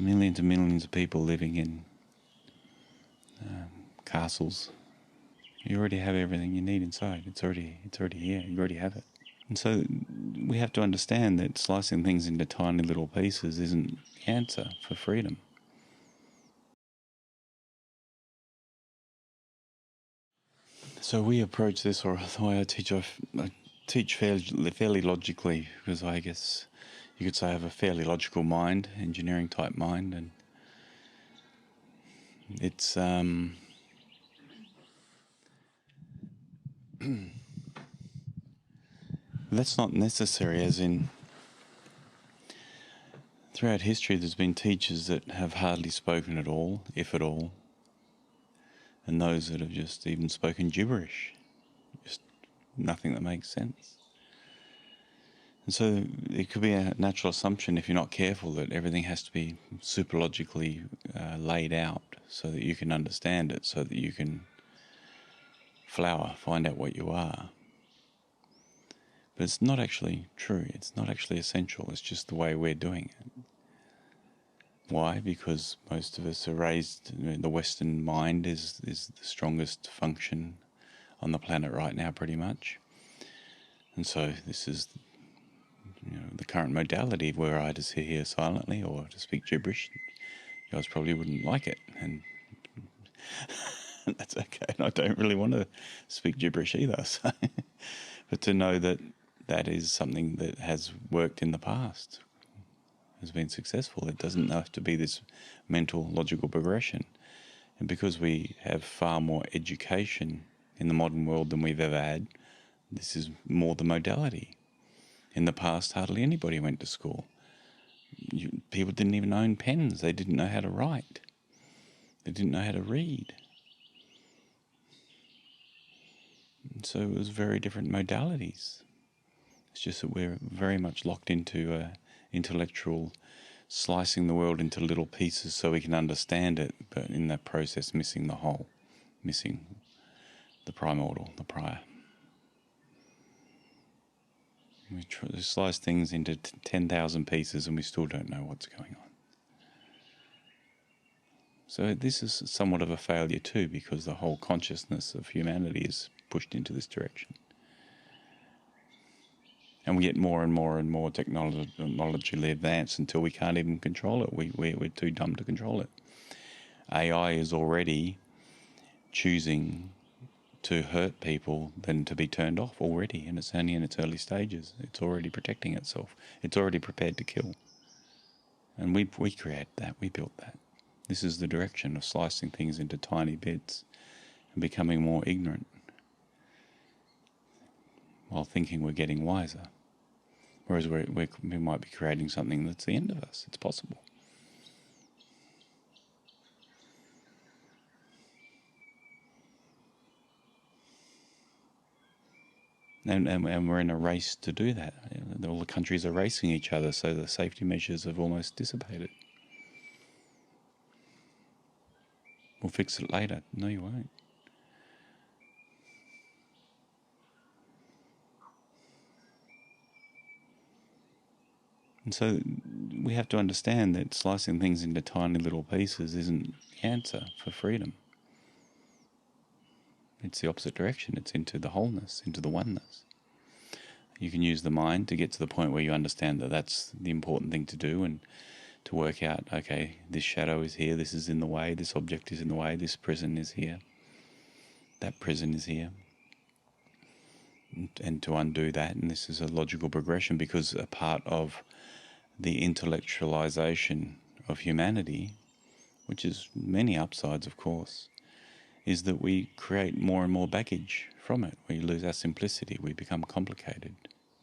millions and millions of people living in castles. You already have everything you need inside. It's already here. You already have it. And so we have to understand that slicing things into tiny little pieces isn't the answer for freedom. So we approach this, or the way I teach fairly logically, because I guess you could say I have a fairly logical mind, engineering type mind, and it's that's not necessary, as in throughout history there's been teachers that have hardly spoken at all, if at all, and those that have just even spoken gibberish, just nothing that makes sense. And so it could be a natural assumption, if you're not careful, that everything has to be super logically laid out so that you can understand it, so that you can flower, find out what you are. But it's not actually true. It's not actually essential. It's just the way we're doing it. Why? Because most of us are raised, the Western mind is the strongest function on the planet right now, pretty much. And so this is the current modality, where I to sit here silently or to speak gibberish. You guys probably wouldn't like it, and that's okay. And I don't really want to speak gibberish either. So. But to know that that is something that has worked in the past, has been successful. It doesn't have to be this mental, logical progression. And because we have far more education in the modern world than we've ever had, this is more the modality. In the past, hardly anybody went to school. People didn't even own pens. They didn't know how to write. They didn't know how to read. And so it was very different modalities. It's just that we're very much locked into intellectual slicing the world into little pieces so we can understand it, but in that process missing the whole, missing the primordial, the prior. We slice things into 10,000 pieces and we still don't know what's going on. So this is somewhat of a failure too, because the whole consciousness of humanity is pushed into this direction. And we get more and more and more technologically advanced until we can't even control it. We're too dumb to control it. AI is already choosing to hurt people than to be turned off already, and it's only in its early stages. It's already protecting itself. It's already prepared to kill. And we created that. We built that. This is the direction of slicing things into tiny bits and becoming more ignorant, while thinking we're getting wiser. Whereas we might be creating something that's the end of us. It's possible. And we're in a race to do that. All the countries are racing each other, so the safety measures have almost dissipated. We'll fix it later. No, you won't. And so we have to understand that slicing things into tiny little pieces isn't the answer for freedom. It's the opposite direction. It's into the wholeness, into the oneness. You can use the mind to get to the point where you understand that that's the important thing to do, and to work out, okay, this shadow is here, this is in the way, this object is in the way, this prison is here, that prison is here. And to undo that, and this is a logical progression, because a part of the intellectualization of humanity, which is many upsides of course, is that we create more and more baggage from it. We lose our simplicity, we become complicated,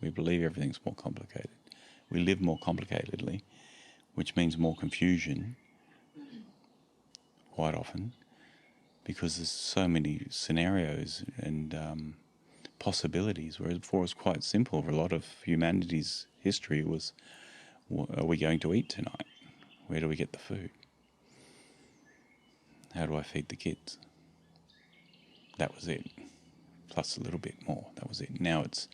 we believe everything's more complicated, we live more complicatedly, which means more confusion quite often, because there's so many scenarios and possibilities, whereas before it was quite simple. For a lot of humanity's history was, what are we going to eat tonight? Where do we get the food? How do I feed the kids? That was it. Plus a little bit more. That was it. Now it's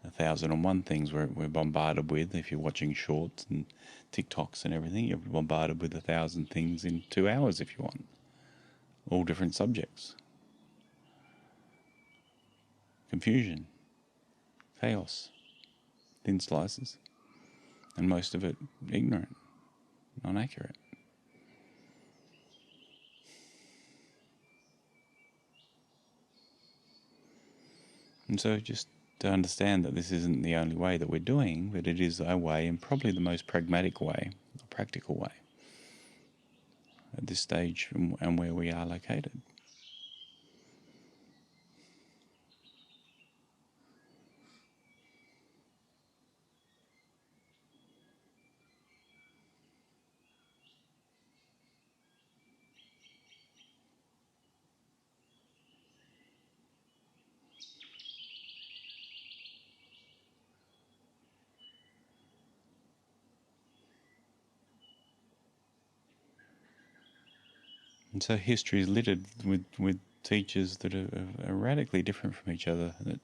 1,001 things we're bombarded with. If you're watching shorts and TikToks and everything, you're bombarded with 1,000 things in 2 hours if you want. All different subjects. Confusion, chaos, thin slices, and most of it ignorant, non-accurate. And so just to understand that this isn't the only way that we're doing, but it is a way, and probably the most pragmatic way, or practical way, at this stage and where we are located. And so history is littered with teachers that are radically different from each other, that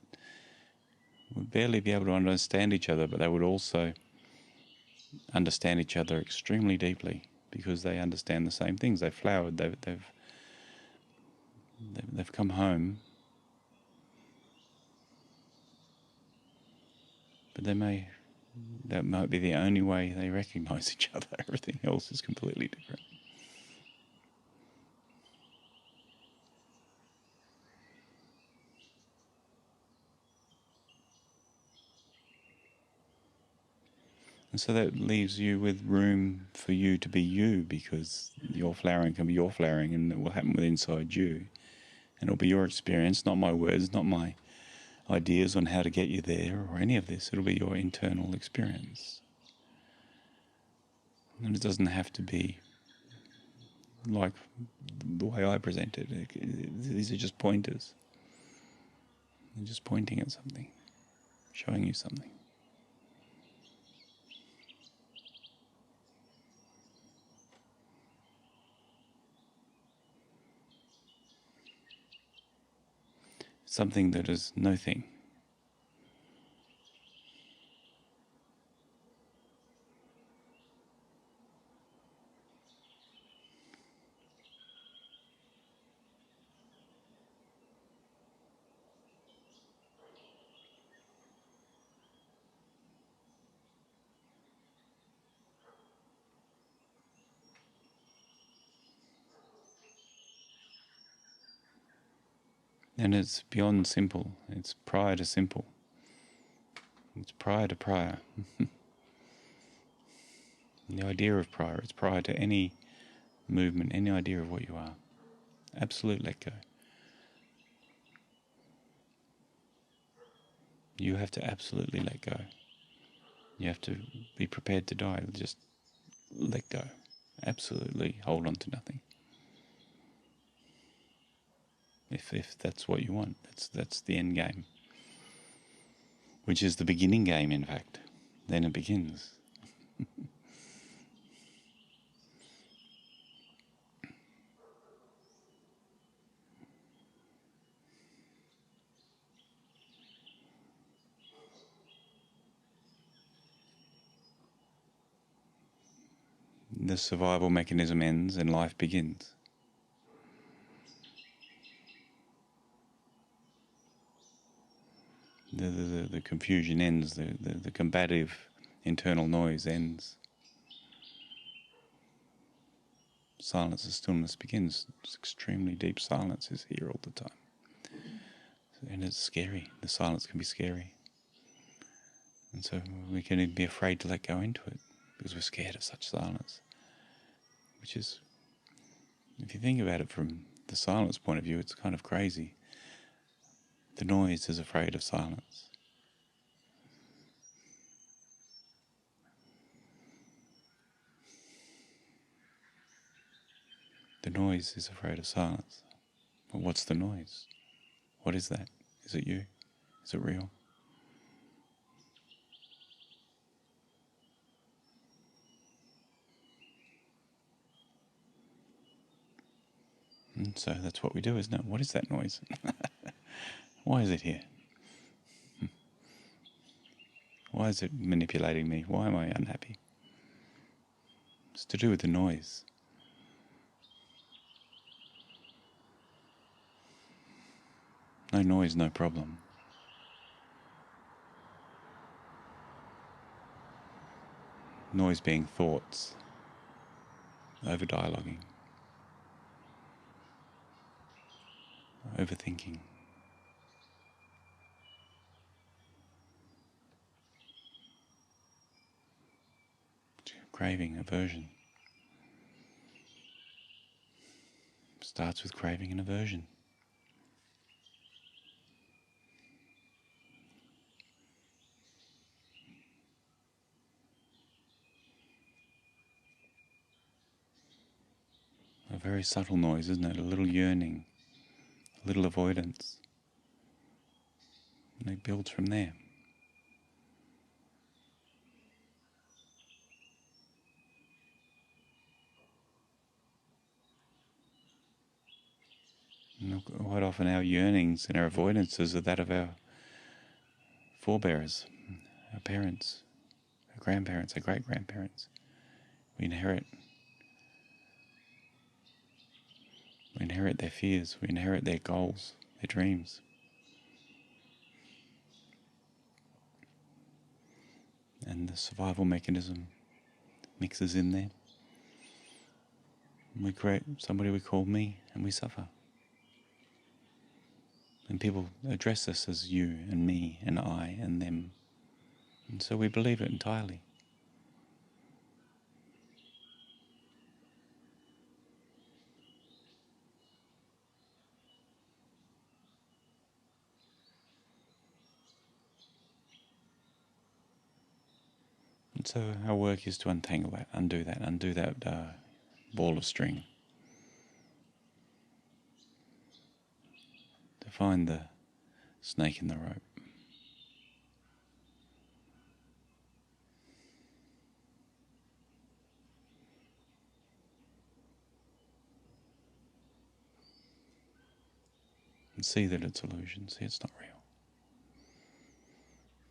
would barely be able to understand each other, but they would also understand each other extremely deeply because they understand the same things. They've flowered, they've come home, but that might be the only way they recognize each other. Everything else is completely different. And so that leaves you with room for you to be you, because your flowering can be your flowering and it will happen with inside you. And it'll be your experience, not my words, not my ideas on how to get you there or any of this. It'll be your internal experience. And it doesn't have to be like the way I present it. These are just pointers. They're just pointing at something, showing you something. Something that is no thing. And it's beyond simple. It's prior to simple. It's prior to prior. The idea of prior, it's prior to any movement, any idea of what you are. Absolute let go. You have to absolutely let go. You have to be prepared to die. Just let go. Absolutely hold on to nothing. If that's what you want, that's the end game. Which is the beginning game, in fact. Then it begins. The survival mechanism ends and life begins. The confusion ends, the combative internal noise ends. Silence and stillness begins. It's extremely deep silence is here all the time. And it's scary. The silence can be scary. And so we can be afraid to let go into it because we're scared of such silence. Which is, if you think about it from the silence point of view, it's kind of crazy. The noise is afraid of silence. The noise is afraid of silence. But what's the noise? What is that? Is it you? Is it real? And so that's what we do, isn't it? What is that noise? Why is it here? Why is it manipulating me? Why am I unhappy? It's to do with the noise. No noise, no problem. Noise being thoughts, over-dialoguing, overthinking. Craving, aversion. Starts with craving and aversion. A very subtle noise, isn't it? A little yearning, a little avoidance. And it builds from there. And quite often our yearnings and our avoidances are that of our forebears, our parents, our grandparents, our great-grandparents. We inherit their fears, we inherit their goals, their dreams. And the survival mechanism mixes in there. And we create somebody we call me, and we suffer. And people address us as you and me and I and them. And so we believe it entirely. And so our work is to untangle that, undo that ball of string. To find the snake in the rope. And see that it's illusion, see it's not real.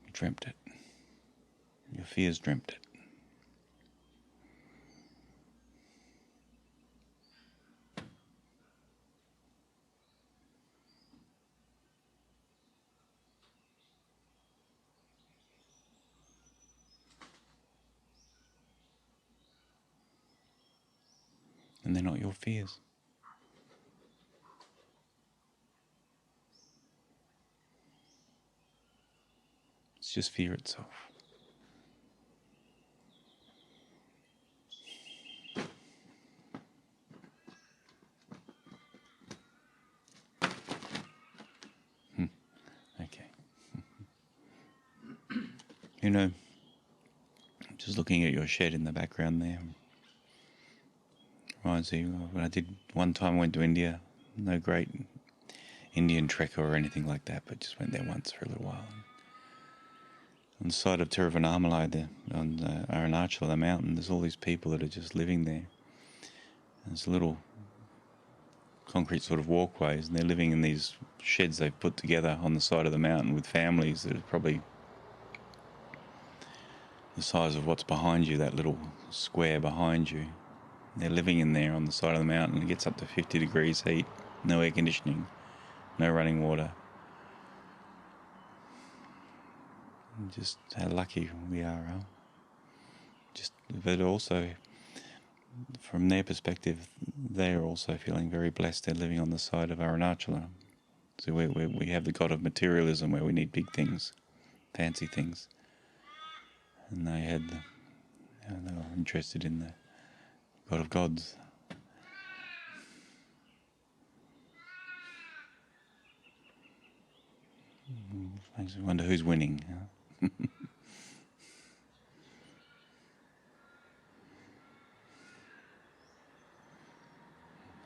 You dreamt it. Your fears dreamt it. And they're not your fears. It's just fear itself. Okay. You know, just looking at your shed in the background there, reminds me of when I did one time I went to India. No great Indian trekker or anything like that, but just went there once for a little while. On the side of Tiruvannamalai there, on Arunachala, the mountain, there's all these people that are just living there. There's little concrete sort of walkways, and they're living in these sheds they've put together on the side of the mountain with families that are probably the size of what's behind you, that little square behind you. They're living in there on the side of the mountain. It gets up to 50 degrees heat, no air conditioning, no running water. And just how lucky we are, huh? But also, from their perspective, they're also feeling very blessed. They're living on the side of Arunachala. So we have the god of materialism, where we need big things, fancy things. And they were interested in the god of gods. Makes me wonder who's winning. Huh?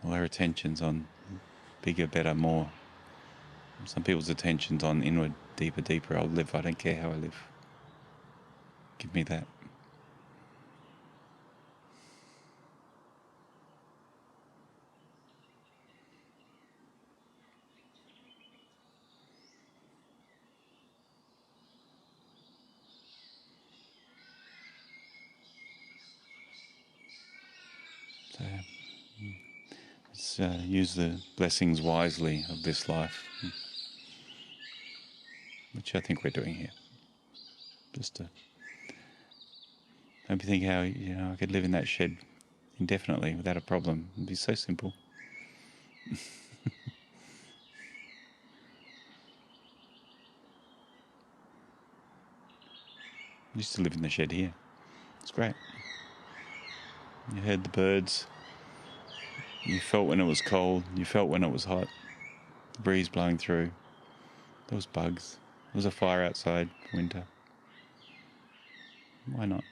All our attention's on bigger, better, more. Some people's attention's on inward, deeper, deeper. I'll live, I don't care how I live. Give me that. Let's use the blessings wisely of this life, which I think we're doing here. Just to maybe think how I could live in that shed indefinitely without a problem. It'd be so simple. I used to live in the shed here. It's great. You heard the birds. You felt when it was cold. You felt when it was hot. The breeze blowing through. There was bugs. There was a fire outside, winter. Why not?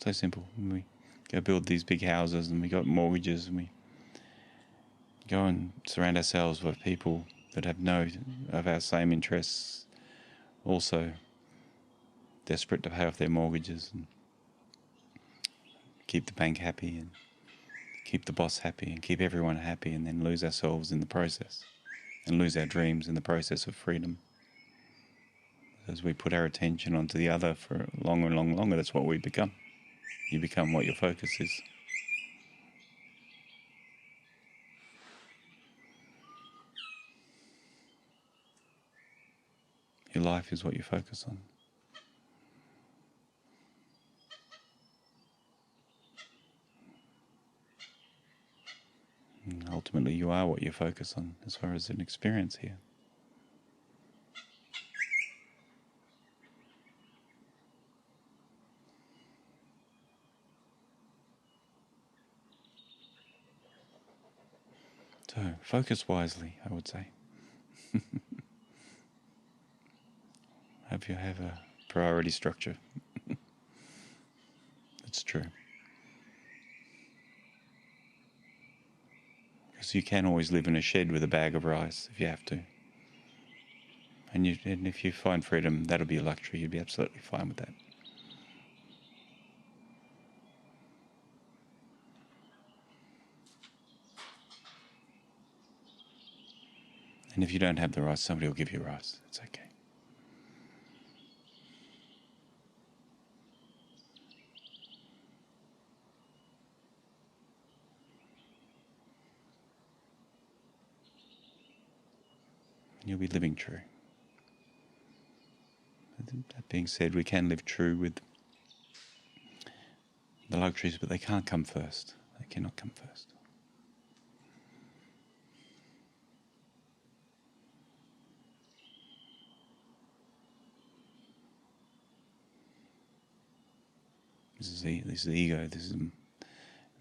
So simple. We go build these big houses and we got mortgages and we go and surround ourselves with people that have no of our same interests, also desperate to pay off their mortgages and keep the bank happy and keep the boss happy and keep everyone happy, and then lose ourselves in the process and lose our dreams in the process of freedom. As we put our attention onto the other for longer and longer, that's what we become. You become what your focus is. Your life is what you focus on. And ultimately, you are what you focus on as far as an experience here. So, focus wisely, I would say. Hope you have a priority structure. It's true. Because you can always live in a shed with a bag of rice if you have to. And if you find freedom, that'll be a luxury. You'd be absolutely fine with that. And if you don't have the rice, somebody will give you rice. It's okay. And you'll be living true. That being said, we can live true with the luxuries, but they can't come first. They cannot come first. This is ego. This is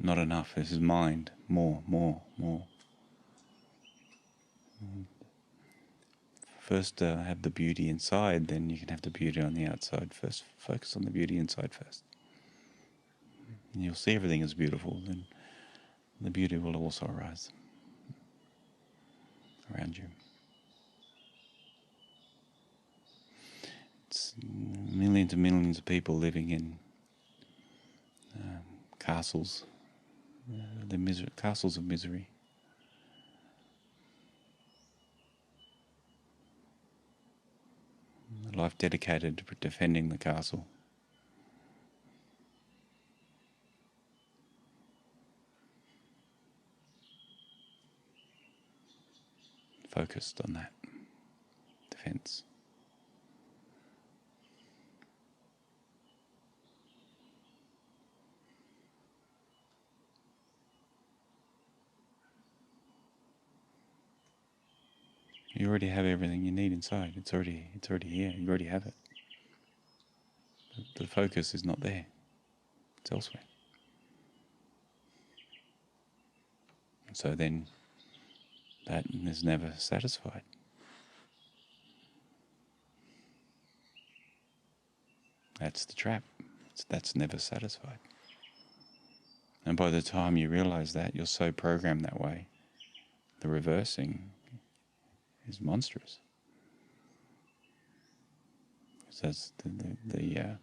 not enough. This is mind. More. First, have the beauty inside, then you can have the beauty on the outside. First, focus on the beauty inside first. And you'll see everything is beautiful, then the beauty will also arise around you. It's millions and millions of people living in castles, castles of misery. A life dedicated to defending the castle. Focused on that defense. You already have everything you need inside. It's already here. You already have it. The focus is not there. It's elsewhere. And so then that is never satisfied. That's the trap. That's never satisfied. And by the time you realize that, you're so programmed that way, the reversing is monstrous. So that's the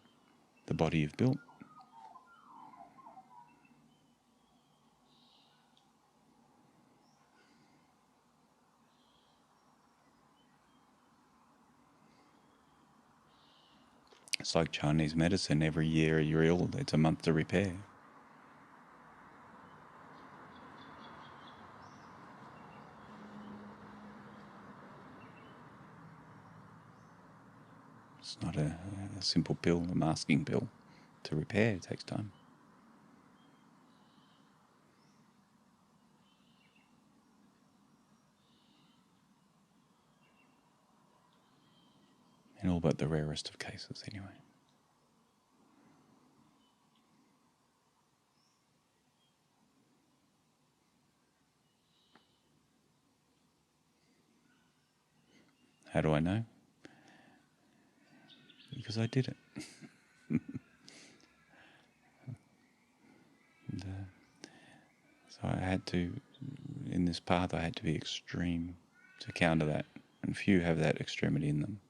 body you've built. It's like Chinese medicine. Every year you're ill, it's a month to repair. It's not a simple pill, a masking pill. To repair, it takes time. In all but the rarest of cases, anyway. How do I know? Because I did it. And, so I had to, in this path, I had to be extreme to counter that. And few have that extremity in them.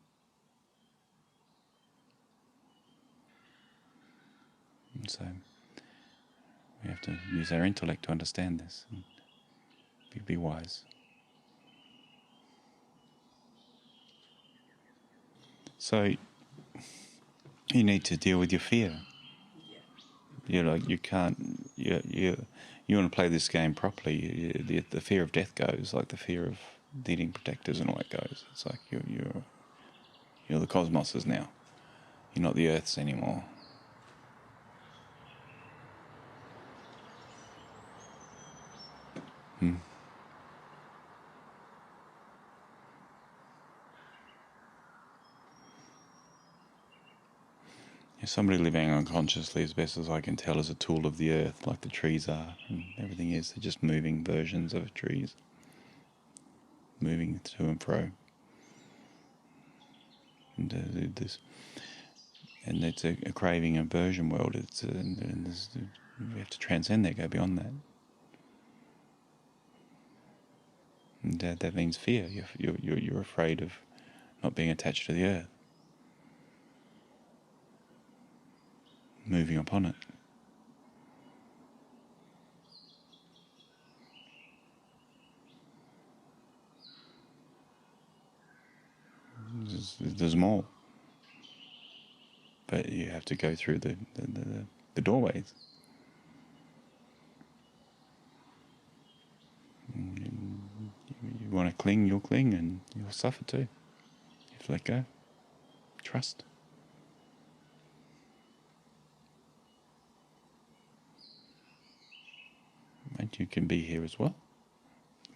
And so we have to use our intellect to understand this and be wise. So you need to deal with your fear. You're like, you can't, you want to play this game properly, the fear of death goes, like the fear of needing protectors and all that goes. It's like you're the cosmoses now. You're not the Earths anymore. Somebody living unconsciously, as best as I can tell, is a tool of the earth, like the trees are, and everything is. They're just moving versions of trees, moving to and fro. And it's a craving and aversion world. And we have to transcend that, go beyond that. And that means fear. You're afraid of not being attached to the earth, moving upon it. There's more, but you have to go through the doorways. You want to cling, you'll cling, and you'll suffer too. You have to let go. Trust. And you can be here as well,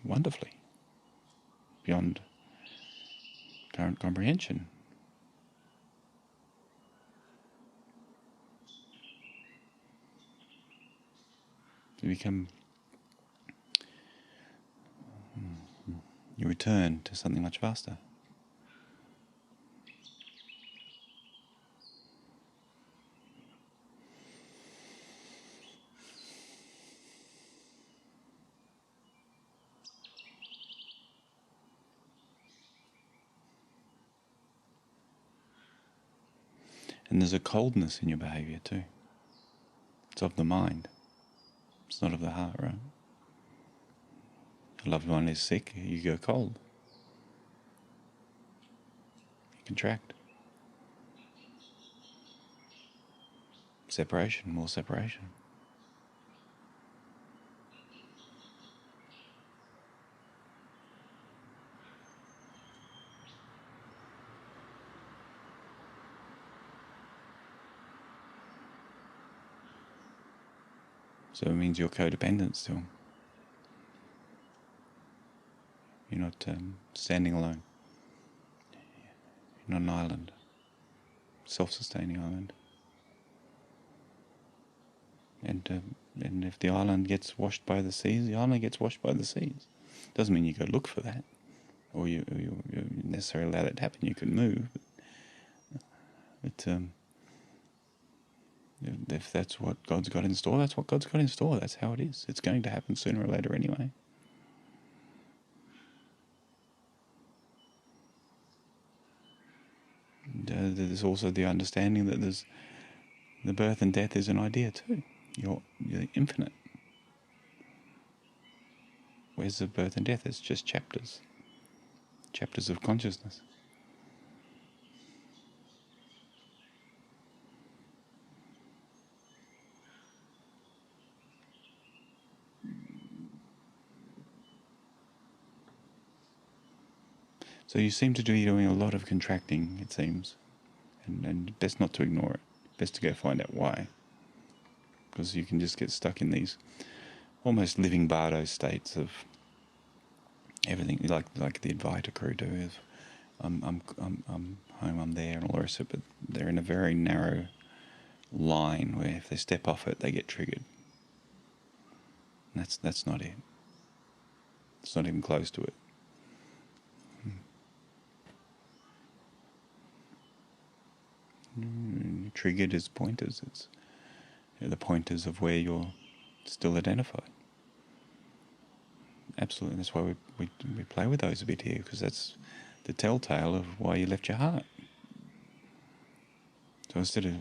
wonderfully, beyond current comprehension. You return to something much faster. And there's a coldness in your behaviour too. It's of the mind. It's not of the heart, right? A loved one is sick, you go cold. You contract. Separation, more separation. So it means you're codependent still. You're not standing alone. You're not an island. Self-sustaining island. And if the island gets washed by the seas, the island gets washed by the seas. Doesn't mean you go look for that, or you necessarily allow that to happen. You can move, but if that's what God's got in store, that's what God's got in store. That's how it is. It's going to happen sooner or later anyway. And, there's also the understanding that there's the birth and death is an idea too. You're infinite. Where's the birth and death? It's just chapters of consciousness. So you seem to be doing a lot of contracting, it seems, and best not to ignore it. Best to go find out why, because you can just get stuck in these almost living bardo states of everything, like the Advaita crew do. Is I'm home, I'm there, and all the rest of it. But they're in a very narrow line where if they step off it, they get triggered. And that's not it. It's not even close to it. Triggered as pointers. It's the pointers of where you're still identified. Absolutely. That's why we play with those a bit here, because that's the telltale of why you left your heart. So instead of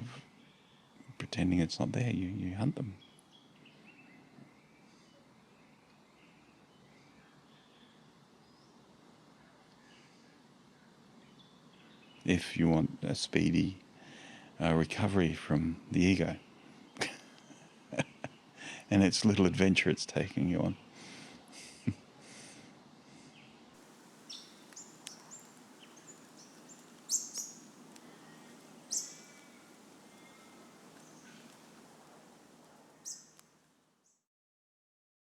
pretending it's not there, you hunt them. If you want a speedy recovery from the ego and its little adventure it's taking you on.